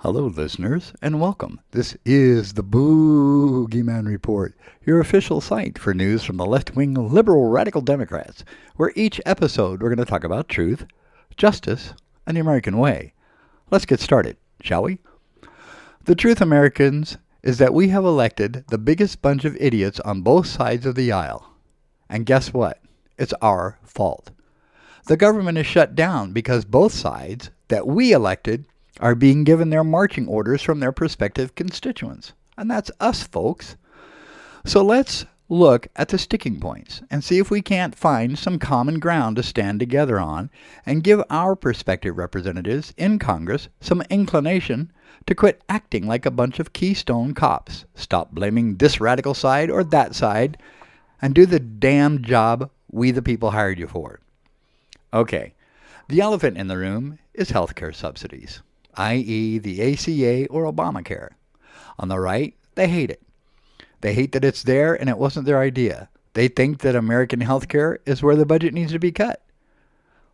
Hello, listeners, and welcome. This is the Boogeyman Report, your official site for news from the left-wing liberal radical Democrats, where each episode we're going to talk about truth, justice, and the American way. Let's get started, shall we? The truth, Americans, is that we have elected the biggest bunch of idiots on both sides of the aisle. And guess what? It's our fault. The government is shut down because both sides that we elected are being given their marching orders from their prospective constituents. And that's us, folks. So let's look at the sticking points and see if we can't find some common ground to stand together on and give our prospective representatives in Congress some inclination to quit acting like a bunch of Keystone cops. Stop blaming this radical side or that side and do the damn job we the people hired you for. Okay, the elephant in the room is healthcare subsidies, i.e. the ACA or Obamacare. On the right, they hate it. They hate that it's there and it wasn't their idea. They think that American healthcare is where the budget needs to be cut.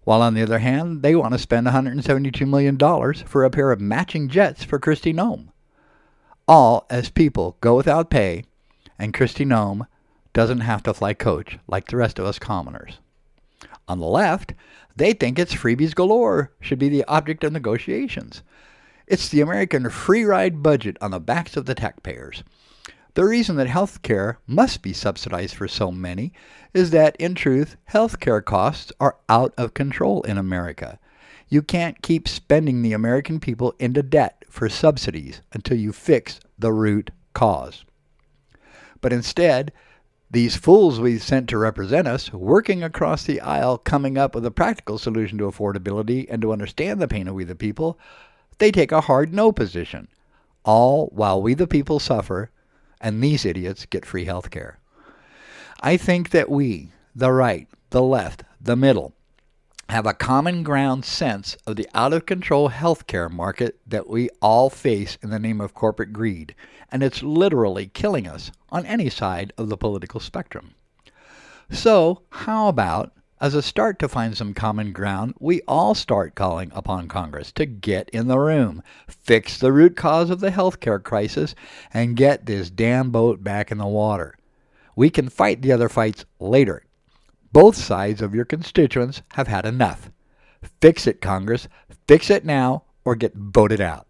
While on the other hand, they want to spend $172 million for a pair of matching jets for Kristi Noem. All as people go without pay and Kristi Noem doesn't have to fly coach like the rest of us commoners. On the left, they think it's freebies galore should be the object of negotiations. It's the American free ride budget on the backs of the taxpayers. The reason that health care must be subsidized for so many is that, in truth, health care costs are out of control in America. You can't keep spending the American people into debt for subsidies until you fix the root cause. But instead, these fools we've sent to represent us, working across the aisle, coming up with a practical solution to affordability and to understand the pain of we the people, they take a hard no position, all while we the people suffer and these idiots get free health care. I think that we, the right, the left, the middle, have a common ground sense of the out-of-control healthcare market that we all face in the name of corporate greed, and it's literally killing us on any side of the political spectrum. So, how about, as a start to find some common ground, we all start calling upon Congress to get in the room, fix the root cause of the healthcare crisis, and get this damn boat back in the water. We can fight the other fights later. Both sides of your constituents have had enough. Fix it, Congress. Fix it now or get voted out.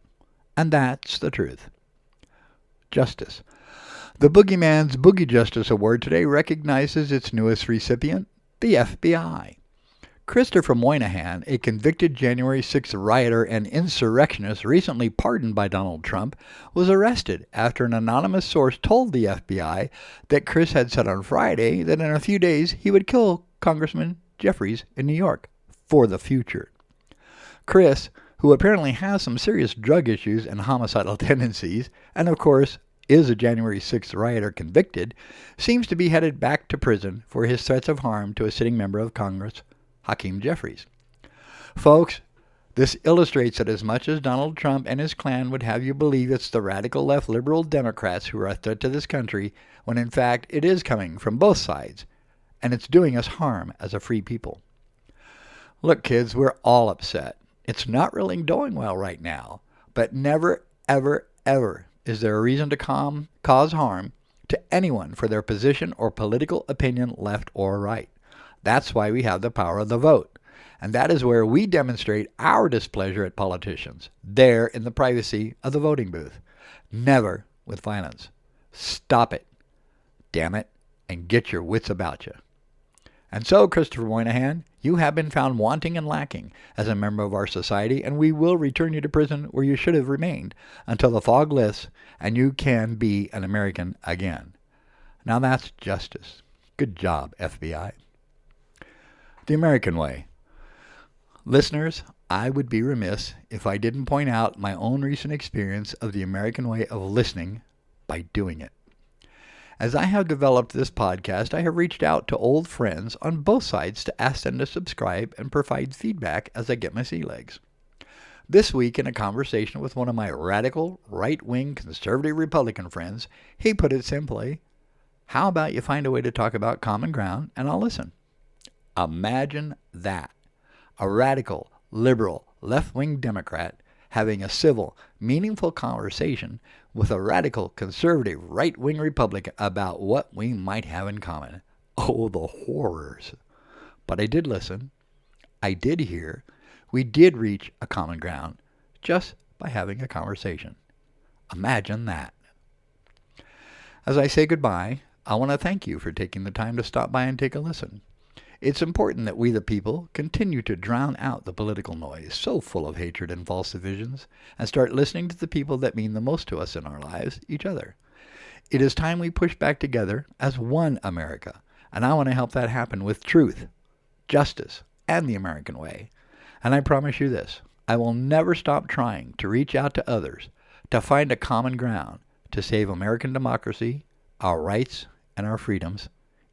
And that's the truth. Justice. The Boogeyman's Boogie Justice Award today recognizes its newest recipient, the FBI. Christopher Moynihan, a convicted January 6th rioter and insurrectionist recently pardoned by Donald Trump, was arrested after an anonymous source told the FBI that Chris had said on Friday that in a few days he would kill Congressman Jeffries in New York for the future. Chris, who apparently has some serious drug issues and homicidal tendencies, and of course is a January 6th rioter convicted, seems to be headed back to prison for his threats of harm to a sitting member of Congress, Hakeem Jeffries. Folks, this illustrates that as much as Donald Trump and his clan would have you believe it's the radical left liberal Democrats who are a threat to this country, when in fact it is coming from both sides, and it's doing us harm as a free people. Look, kids, we're all upset. It's not really going well right now, but never, ever, ever is there a reason to cause harm to anyone for their position or political opinion, left or right. That's why we have the power of the vote. And that is where we demonstrate our displeasure at politicians, there in the privacy of the voting booth. Never with violence. Stop it. Damn it. And get your wits about you. And so, Christopher Moynihan, you have been found wanting and lacking as a member of our society, and we will return you to prison where you should have remained until the fog lifts and you can be an American again. Now that's justice. Good job, FBI. The American way. Listeners, I would be remiss if I didn't point out my own recent experience of the American way of listening by doing it. As I have developed this podcast, I have reached out to old friends on both sides to ask them to subscribe and provide feedback as I get my sea legs. This week, in a conversation with one of my radical, right-wing, conservative Republican friends, he put it simply, how about you find a way to talk about common ground and I'll listen. Imagine that. A radical, liberal, left-wing Democrat having a civil, meaningful conversation with a radical, conservative, right-wing Republican about what we might have in common. Oh, the horrors. But I did listen. I did hear. We did reach a common ground just by having a conversation. Imagine that. As I say goodbye, I want to thank you for taking the time to stop by and take a listen. It's important that we the people continue to drown out the political noise so full of hatred and false divisions and start listening to the people that mean the most to us in our lives, each other. It is time we push back together as one America, and I want to help that happen with truth, justice, and the American way. And I promise you this, I will never stop trying to reach out to others, to find a common ground, to save American democracy, our rights, and our freedoms,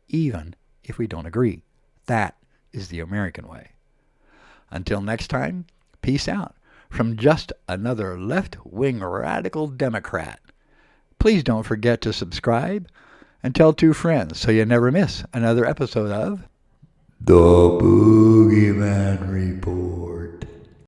even if we don't agree. That is the American way. Until next time, peace out from just another left-wing radical Democrat. Please don't forget to subscribe and tell 2 friends so you never miss another episode of The Boogeyman Report.